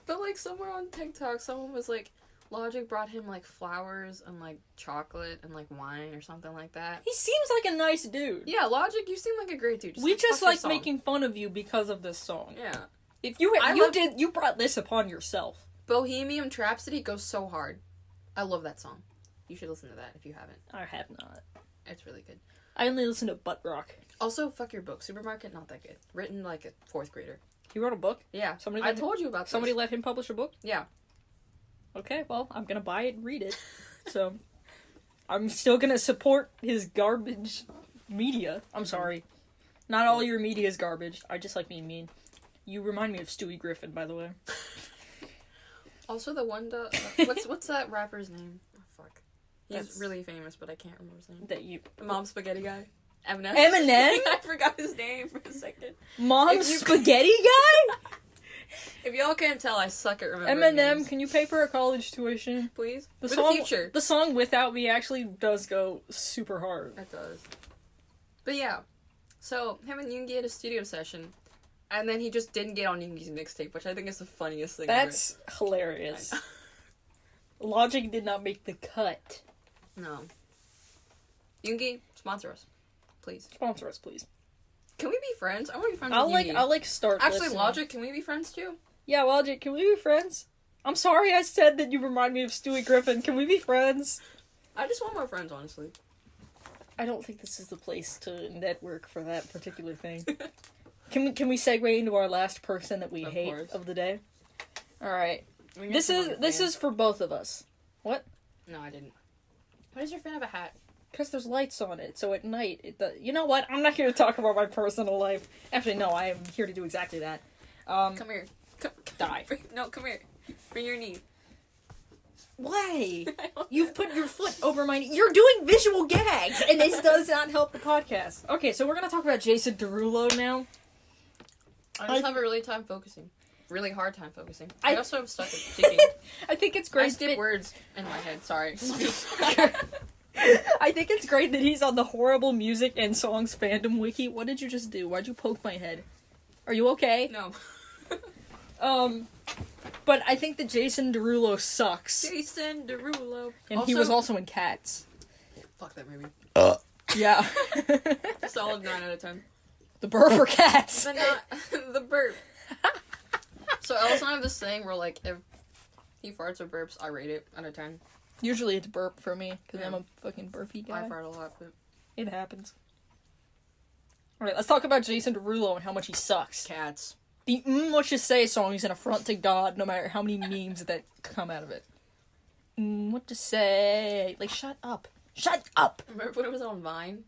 but, like, somewhere on TikTok, someone was like, Logic brought him, like, flowers and, like, chocolate and, like, wine or something like that. He seems like a nice dude. Yeah, Logic, you seem like a great dude. We just fuck your like song. making fun of you because of this song. Yeah. If you I love- you brought this upon yourself. Bohemian Rhapsody goes so hard. I love that song. You should listen to that if you haven't. I have not. It's really good. I only listen to butt rock. Also, fuck your book. Supermarket, not that good. Written like a 4th grader. He wrote a book. Yeah. Somebody I let told you about this. Somebody let him publish a book. Yeah. Okay, well, I'm gonna buy it and read it. So, I'm still gonna support his garbage media. I'm sorry. Not all your media is garbage. I just like being mean. You remind me of Stewie Griffin, by the way. Also, the one what's that rapper's name? Oh, fuck. He's That's- really famous, but I can't remember his name. That you. The Mom Spaghetti guy. Eminem. Eminem? I forgot his name for a second. Mom If you- Spaghetti Guy? If y'all can't tell, I suck at remembering Eminem, names. can you pay for a college tuition? Please? The For song, the future. The song Without Me actually does go super hard. It does. But yeah. So, him and Yoongi had a studio session, and then he just didn't get on Yoongi's mixtape, which I think is the funniest thing That's hilarious. ever. Logic did not make the cut. No. Yoongi, sponsor us. Please. Sponsor us, please. Can we be friends? I want to be friends I'll with Yoongi. like start Actually, listening. Logic, can we be friends too? Yeah, Logic, can we be friends? I'm sorry I said that you remind me of Stewie Griffin. Can we be friends? I just want more friends, honestly. I don't think this is the place to network for that particular thing. Can we segue into our last person that we Of hate course. of the day? All right. We can This get is some this fans. is for both of us. What? No, I didn't. Why does your fan have a hat? Because there's lights on it, so at night, you know what? I'm not here to talk about my personal life. Actually, no, I am here to do exactly that. Come here. Come, Die. No, come here. Bring your knee. Why? You've put your foot over my knee. You're doing visual gags, and this does not help the podcast. Okay, so we're gonna talk about Jason Derulo now. I just have a really really hard time focusing. I I also am stuck at thinking. I think it's I great. skip words in my head. Sorry. I think it's great that he's on the horrible music and songs fandom wiki. What did you just do? Why'd you poke my head? Are you okay? No. But I think that Jason Derulo sucks. Jason Derulo. And he was also in Cats. Fuck that movie. Yeah. Solid 9 out of 10. The burp or Cats? But not the burp. So Ellis and I have this thing where, like, if he farts or burps, I rate it out of 10. Usually it's burp for me, because Yeah. I'm a fucking burpy guy. I fart a lot, but It happens. Alright, let's talk about Jason Derulo and how much he sucks. cats. The What You Say song is an affront to God, no matter how many memes that come out of it. What to say? Like, shut up. Shut up! Remember when it was on Vine?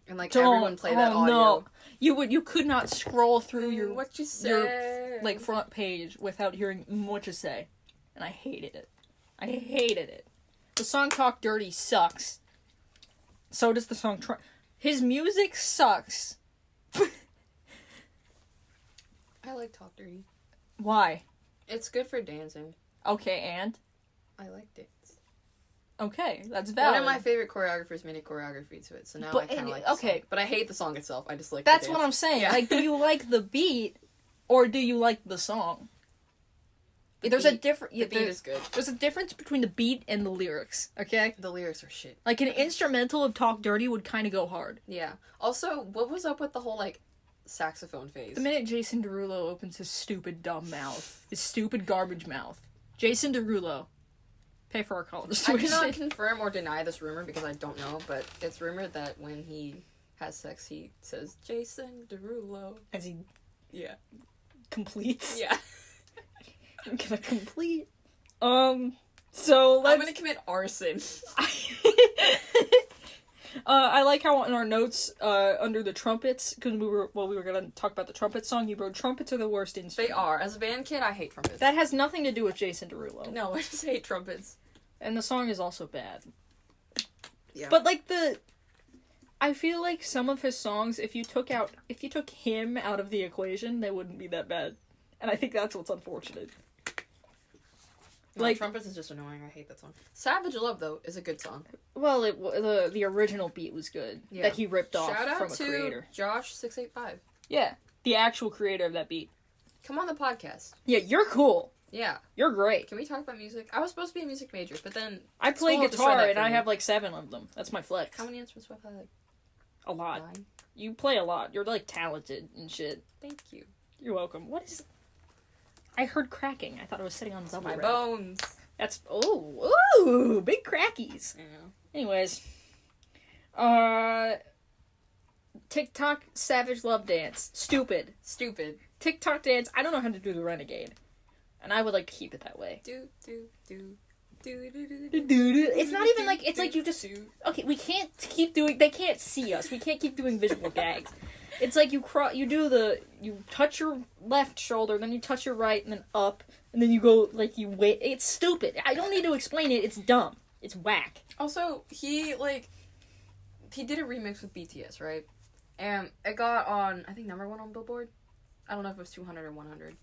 And, like, Don't. everyone played that audio. No. You could not scroll through your What you say? your like front page without hearing What You Say. And I hated it. I hated it. The song Talk Dirty sucks. So does the song His music sucks. I like Talk Dirty. Why? It's good for dancing. Okay, and? I like dance. Okay, that's valid. One of my favorite choreographers made a choreography to it, so now But I kind of any- like the okay. song. But I hate the song itself. I just like That's the what dance. I'm saying. Yeah. Like, do you like the beat, or do you like the song? The There's a beat- difference. The beat is good. There's a difference between the beat and the lyrics. Okay. The lyrics are shit. Like an instrumental of Talk Dirty would kind of go hard. Yeah. Also, what was up with the whole, like, saxophone phase? The minute Jason Derulo opens his stupid dumb mouth, his stupid garbage mouth, Jason Derulo, pay for our college I tuition. cannot confirm or deny this rumor because I don't know, but it's rumored that when he has sex, he says, Jason Derulo. As he Yeah. completes. Yeah. I'm gonna complete. So let's. I'm gonna commit arson. I like how in our notes, under the trumpets, because we were gonna talk about the trumpet song, you wrote trumpets are the worst instrument. They are. As a band kid, I hate trumpets. That has nothing to do with Jason Derulo. No, I just hate trumpets. And the song is also bad. Yeah. But like I feel like some of his songs, if you took him out of the equation, they wouldn't be that bad. And I think that's what's unfortunate. No, like- trumpets is just annoying. I hate that song. Savage Love, though, is a good song. Well, the original beat was good. Yeah. That he ripped off Shout out from a to creator. Josh685. Yeah. The actual creator of that beat. Come on the podcast. Yeah, you're cool. Yeah. You're great. Can we talk about music? I was supposed to be a music major, but then I play school destroyed guitar that and for I me. have like 7 of them. That's my flex. How many instruments do I play? Like A lot. 9? You play a lot. You're like talented and shit. Thank you. You're welcome. What is... I heard cracking. I thought I was sitting on double My red. bones. That's... Ooh, big crackies. Yeah. Anyways. TikTok Savage Love Dance. Stupid. Stupid. TikTok dance. I don't know how to do the Renegade. And I would like to keep it that way. Do. It's not even like... It's like you just... Okay, we can't keep doing... They can't see us. We can't keep doing visual gags. It's like you touch your left shoulder, then you touch your right, and then up, and then you go, like, you wait. It's stupid. I don't need to explain it. It's dumb. It's whack. Also, he did a remix with BTS, right? And it got on, I think, number 1 on Billboard. I don't know if it was 200 or 100.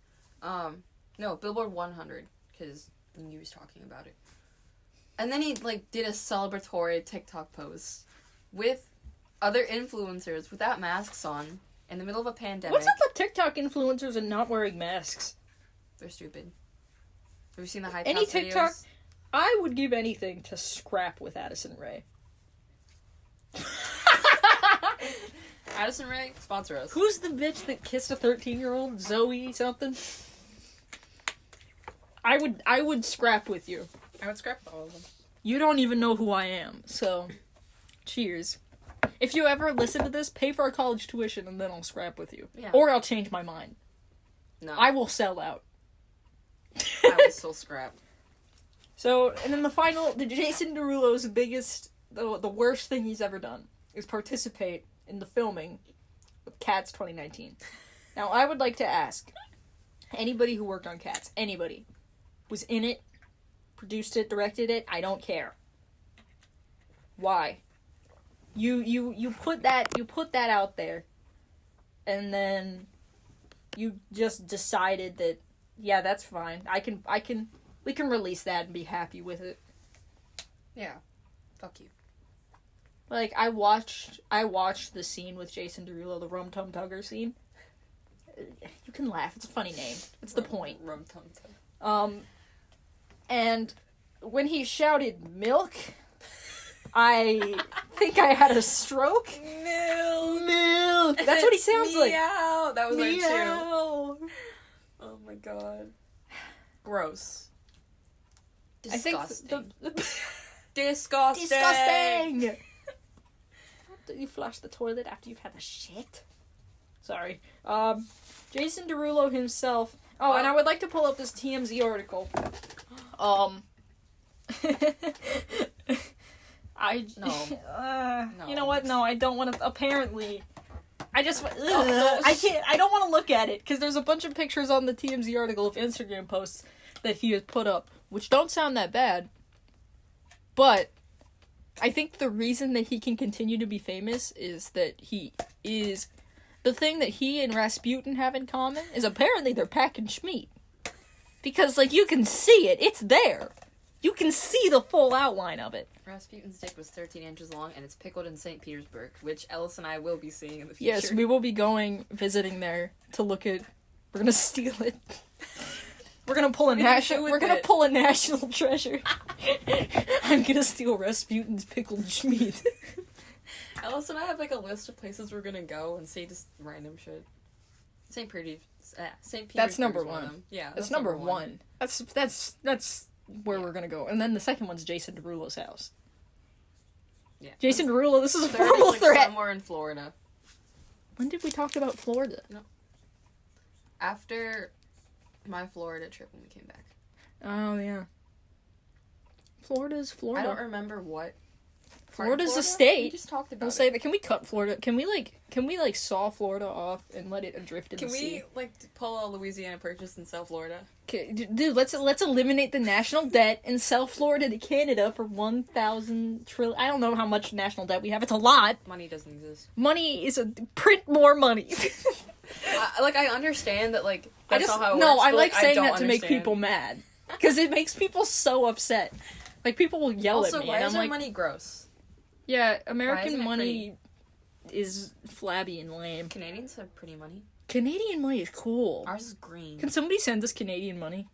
No, Billboard 100, because he was talking about it. And then he, like, did a celebratory TikTok post with other influencers without masks on in the middle of a pandemic. What's up with TikTok influencers and not wearing masks? They're stupid. Have you seen the Hype Any House TikTok- videos? I would give anything to scrap with Addison Rae. Addison Rae, sponsor us. Who's the bitch that kissed a 13-year-old? Zoe something? I would scrap with you. I would scrap all of them. You don't even know who I am, so cheers. If you ever listen to this, pay for our college tuition and then I'll scrap with you. Yeah. Or I'll change my mind. No. I will sell out. I would still scrap. So, and then the Jason Derulo's biggest, the worst thing he's ever done is participate in the filming of Cats 2019. Now, I would like to ask anybody who worked on Cats, anybody, was in it, produced it, directed it. I don't care. Why? You put that out there, and then you just decided that, yeah, that's fine. We can release that and be happy with it. Yeah. Fuck you. Like, I watched the scene with Jason Derulo, the Rum Tum Tugger scene. You can laugh. It's a funny name. It's the point. Rum Tum Tugger. And when he shouted milk, I think I had a stroke. Milk. That's what he sounds like. Meow. That was mine too. Meow. Oh my god. Gross. Disgusting. Disgusting. I think Disgusting. Disgusting. You flush the toilet after you've had the shit. Sorry. Jason Derulo himself. Oh, and I would like to pull up this TMZ article. No. You know what? No, I don't want to. Apparently, I just. no. I can't. I don't want to look at it because there's a bunch of pictures on the TMZ article of Instagram posts that he has put up, which don't sound that bad. But I think the reason that he can continue to be famous is that he is. The thing that he and Rasputin have in common is apparently they're packing schmeat. Because, like, you can see it. It's there. You can see the full outline of it. Rasputin's dick was 13 inches long, and it's pickled in St. Petersburg, which Ellis and I will be seeing in the future. Yes, we will be visiting there to look at. We're gonna steal it. We're gonna pull a national. We're gonna pull a national treasure. I'm gonna steal Rasputin's pickled schmeat. Ellis and I have, like, a list of places we're gonna go and see just random shit. St. Petersburg. That's number one. one. Yeah, that's number one. That's where we're gonna go, and then the second one's Jason Derulo's house. Yeah. Jason Derulo, this is a Third formal is, like, threat. somewhere in Florida. When did we talk about Florida? No. After my Florida trip when we came back. Oh yeah. Florida's Florida. I don't remember what. Florida's a state. We just talked about We'll say that. Can we cut Florida? Can we saw Florida off and let it adrift in Can the sea? we, like, pull a Louisiana Purchase and sell Florida? Okay, dude, let's eliminate the national debt and sell Florida to Canada for 1,000 trillion. I don't know how much national debt we have. It's a lot. Money doesn't exist. Money is print more money. I understand that, like, that's not how it works. No, I but, like saying don't that to make understand. people mad because it makes people so upset. Like, people will yell Also, at me, why and is I'm our like, money gross? yeah, Why American isn't it money is flabby and lame. Canadians have pretty money. Canadian money is cool. Ours is green. Can somebody send us Canadian money?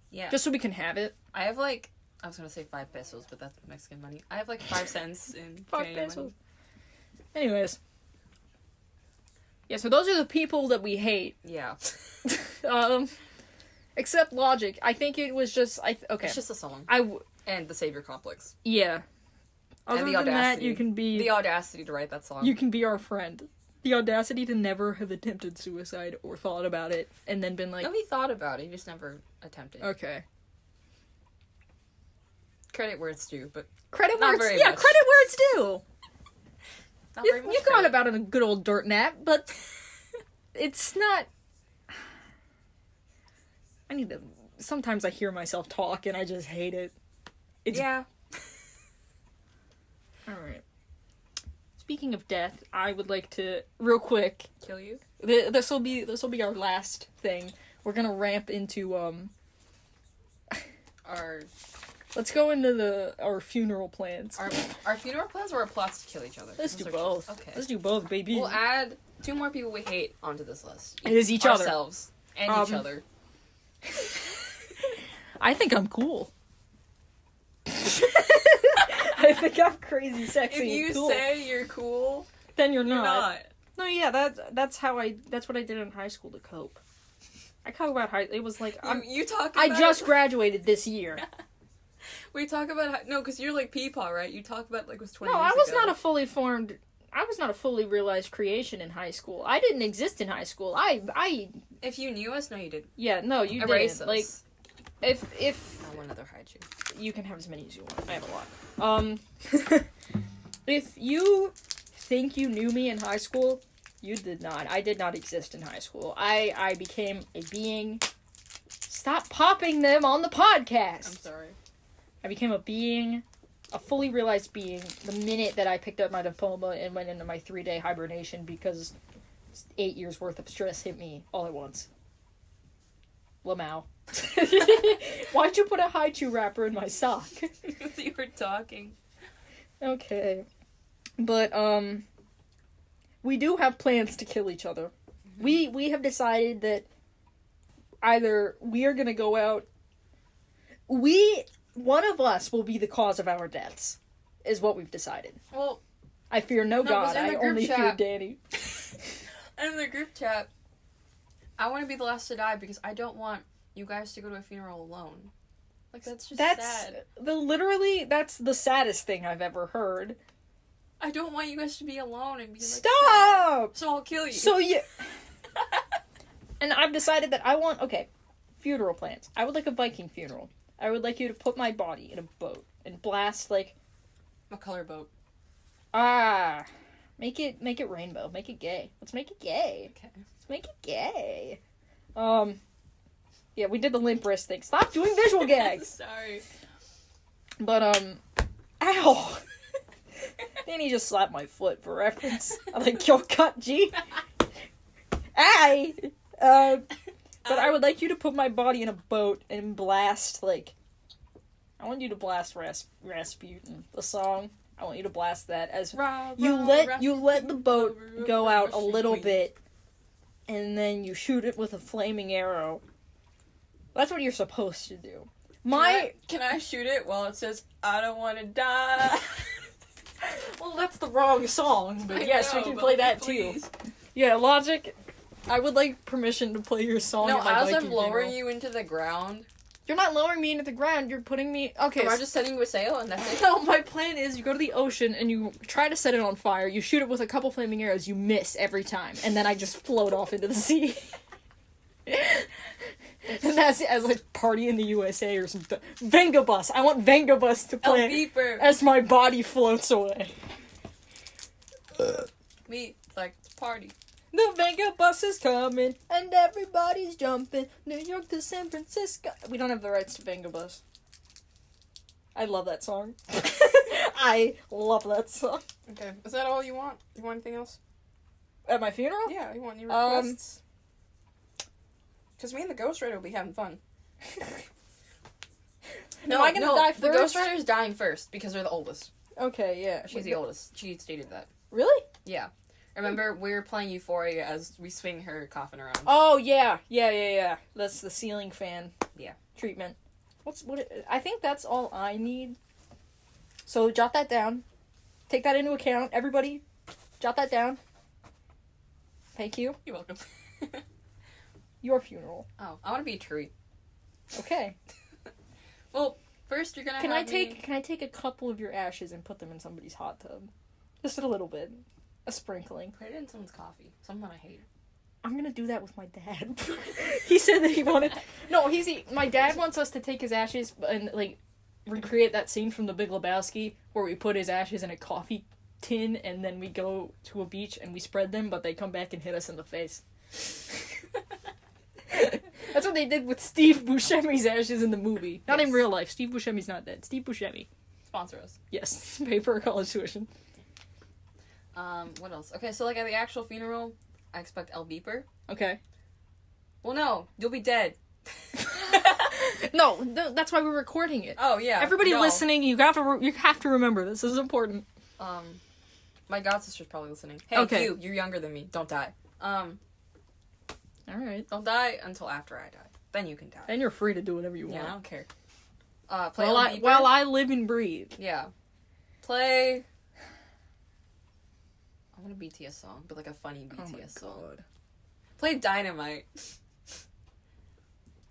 Yeah. Just so we can have it? I have, like, I was gonna say 5 pesos, but that's Mexican money. I have, like, 5 cents in 5 Canadian pesos. money. Anyways. Yeah, so those are the people that we hate. Yeah. Except Logic. I think it was just... okay. It's just a song. And the Savior Complex. Yeah. Other the than that, audacity. you can be... The audacity to write that song. You can be our friend. The audacity to never have attempted suicide or thought about it and then been like... No, he thought about it. He just never attempted. Okay. Credit where it's due, but Credit Not where it's... very Yeah, much. credit where it's due. not You very much gone credit. about it a good old dirt nap, but it's not... I need to... Sometimes I hear myself talk and I just hate it. Yeah. Alright. Speaking of death, I would like to, real quick, Kill you? this will be our last thing. We're gonna ramp into, Our let's go into our funeral plans. our funeral plans or our plots to kill each other? Let's do Those are- both. Okay. Let's do both, baby. We'll add 2 more people we hate onto this list. It is each other. Ourselves. And each other. I think I'm cool. I think I'm crazy, sexy, If you and cool. say you're cool, Then you're you're not. not. No, yeah, that's what I did in high school to cope. I talk about it was like You talk about... I just graduated this year. We talk about... No, because you're like Peepaw, right? You talk about, like, it was 20 No, years I was ago. not a fully realized creation in high school. I didn't exist in high school. I If you knew us, no, you didn't. yeah, no, you Erase didn't. us. Like if I want another hide you. you can have as many as you want. I have a lot. If you think you knew me in high school, you did not. I did not exist in high school. I became a being. Stop popping them on the podcast. I'm sorry. I became a being, a fully realized being, the minute that I picked up my diploma and went into my 3-day hibernation because 8 years worth of stress hit me all at once. Lamau. Why'd you put a Haichu wrapper in my sock? You were talking. Okay. But, we do have plans to kill each other. We have decided that either we are gonna go out... One of us will be the cause of our deaths, is what we've decided. Well, I fear no God, in the I group only fear chat- Danny. in the group chat, I want to be the last to die because I don't want you guys to go to a funeral alone. Like, that's just sad. That's the saddest thing I've ever heard. I don't want you guys to be alone and be like, Stop! sad. So I'll kill you. So you... And I've decided that I want... Okay, funeral plans. I would like a Viking funeral. I would like you to put my body in a boat and blast, like... A color boat. Make it rainbow. Make it gay. Let's make it gay. Okay. Let's make it gay. Yeah, we did the limp wrist thing. Stop doing visual gags! Sorry. But, ow! Danny just slapped my foot for reference. I like, yo, cut, G. Aye! But I would like you to put my body in a boat and blast, like... I want you to blast Rasputin, the song. I want you to blast that as... You let the boat go out a little bit, and then you shoot it with a flaming arrow. That's what you're supposed to do. Can I shoot it while it says, I don't want to die? Well, that's the wrong song, but yes, we can play that please. too. Yeah, Logic, I would like permission to play your song No, at my as Viking I'm lowering funeral. you into the ground, You're not lowering me into the ground, you're putting me... Okay, am I just setting you a sail and that's it? No, my plan is you go to the ocean and you try to set it on fire, you shoot it with a couple flaming arrows, you miss every time, and then I just float off into the sea. And that's as like Party in the USA or something. Vengabus! I want Vengabus to play Beeper. as my body floats away. Me, like, party. The Vengabus is coming, and everybody's jumping. New York to San Francisco. We don't have the rights to Vengabus. I love that song. I love that song. Okay, is that all you want? You want anything else? At my funeral? Yeah, you want any requests? Because me and the Ghost Rider will be having fun. Am I gonna die The Ghost first? Rider's dying first because they're the oldest. Okay, yeah. She's the oldest. She stated that. Really? Yeah. Remember, we were playing Euphoria as we swing her coffin around. Oh, yeah. Yeah. That's the ceiling fan. Yeah. Treatment. I think that's all I need. So, jot that down. Take that into account. Everybody, jot that down. Thank you. You're welcome. Your funeral. Oh, I want to be a tree. Okay. Well, first you're gonna Can have I take a couple of your ashes and put them in somebody's hot tub? Just a little bit. A sprinkling. Put it in someone's coffee. Someone I hate. I'm gonna do that with my dad. He said that he wanted... No, my dad wants us to take his ashes and, like, recreate that scene from The Big Lebowski where we put his ashes in a coffee tin and then we go to a beach and we spread them, but they come back and hit us in the face. That's what they did with Steve Buscemi's ashes in the movie. Not in real life. Steve Buscemi's not dead. Steve Buscemi. Sponsor us. Yes. Pay for a college tuition. What else? Okay, so, like, at the actual funeral, I expect El Beeper. Okay. Well, no. You'll be dead. No, that's why we're recording it. Oh, yeah. Everybody no. listening, you have to remember this. This is important. My god sister's probably listening. Hey, Okay. Q, you're younger than me. Don't die. Alright. Don't die until after I die. Then you can die. And you're free to do whatever you want. Yeah, I don't care. Play While El I, Beeper. while I live and breathe. Yeah. Play... I want a BTS song, but like a funny BTS song. Play Dynamite.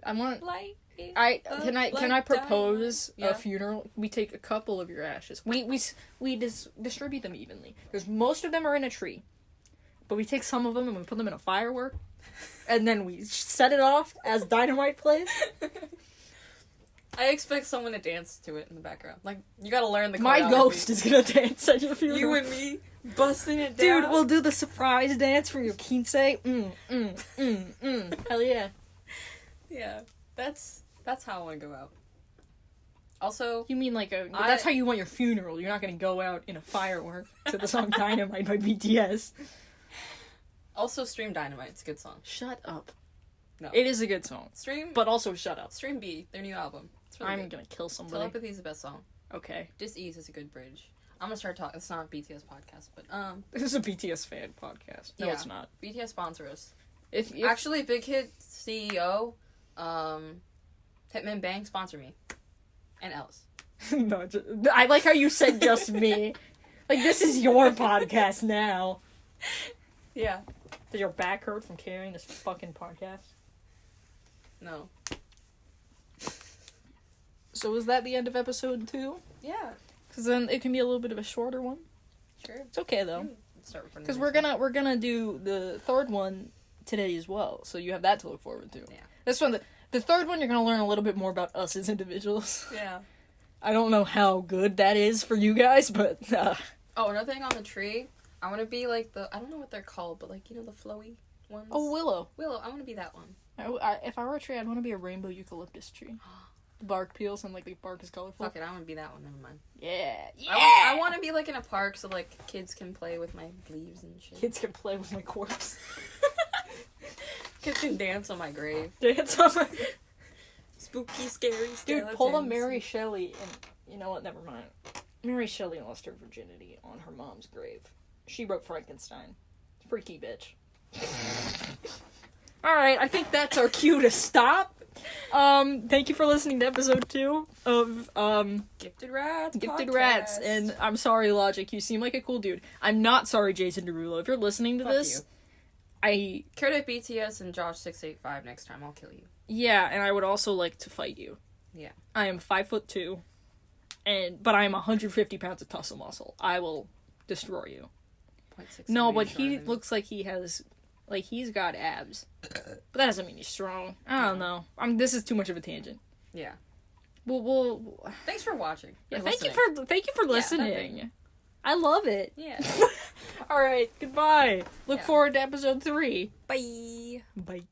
I want... Light Can I propose Yeah. a funeral? We take a couple of your ashes. We distribute them evenly. Because most of them are in a tree. But we take some of them and we put them in a firework. And then we set it off as Dynamite plays. I expect someone to dance to it in the background. Like, you gotta learn the My choreography. ghost is gonna dance at your funeral. You and me busting it down. Dude, we'll do the surprise dance for your quince. Hell yeah. Yeah. That's how I want to go out. Also, You mean like that's how you want your funeral. You're not gonna go out in a firework to the song Dynamite by BTS. also stream Dynamite. It's a good song. Shut up. No. It is a good song. Stream, But also shut up. stream B, their new album. It's really I'm good. gonna kill somebody. Telepathy is the best song. Okay. Dis-ease is a good bridge. I'm gonna start talking. It's not a BTS podcast, but This is a BTS fan podcast. No, Yeah. it's not. BTS sponsor us. If Actually, Big Hit CEO, Hitman Bang sponsor me, and else. no, I like how you said just me. Like, this is your podcast now. Yeah. Does your back hurt from carrying this fucking podcast? No. So is that the end of episode 2? Yeah. Because then it can be a little bit of a shorter one. Sure. It's okay though. Let's start recording. Because we're gonna do the third one today as well. So you have that to look forward to. Yeah. This one, the third one, you're gonna learn a little bit more about us as individuals. Yeah. I don't know how good that is for you guys, but Oh, another thing on the tree. I want to be like I don't know what they're called, but like, you know, the flowy ones. oh, willow. Willow. I want to be that one. If I were a tree, I'd want to be a rainbow eucalyptus tree. The bark peels and like the bark is colorful. Fuck it, I want to be that one. Never mind. Yeah, yeah. I want to be like in a park so like kids can play with my leaves and shit. Kids can play with my corpse. Kids can dance on my grave. Dance on my... Spooky, scary Dude, skeletons. pull a Mary Shelley and... You know what? Never mind. Mary Shelley lost her virginity on her mom's grave. She wrote Frankenstein. Freaky bitch. Alright, I think that's our cue to stop. Thank you for listening to episode 2 of, Gifted Rats. Gifted podcast. Rats. And I'm sorry, Logic, you seem like a cool dude. I'm not sorry, Jason Derulo. If you're listening to Fuck this, you. Care to BTS and Josh685 next time. I'll kill you. Yeah, and I would also like to fight you. Yeah. I am 5'2", but I am 150 pounds of tussle muscle. I will destroy you. 0.6 No, but centimeters he shorter than me. looks like he has, like, he's got abs. But that doesn't mean he's strong. I don't know. This is too much of a tangent. Yeah. We'll Thanks for watching. yeah, and thank you listening. for that listening. thing. I love it. Yeah. All right, goodbye. Look Yeah. forward to episode 3. Bye. Bye.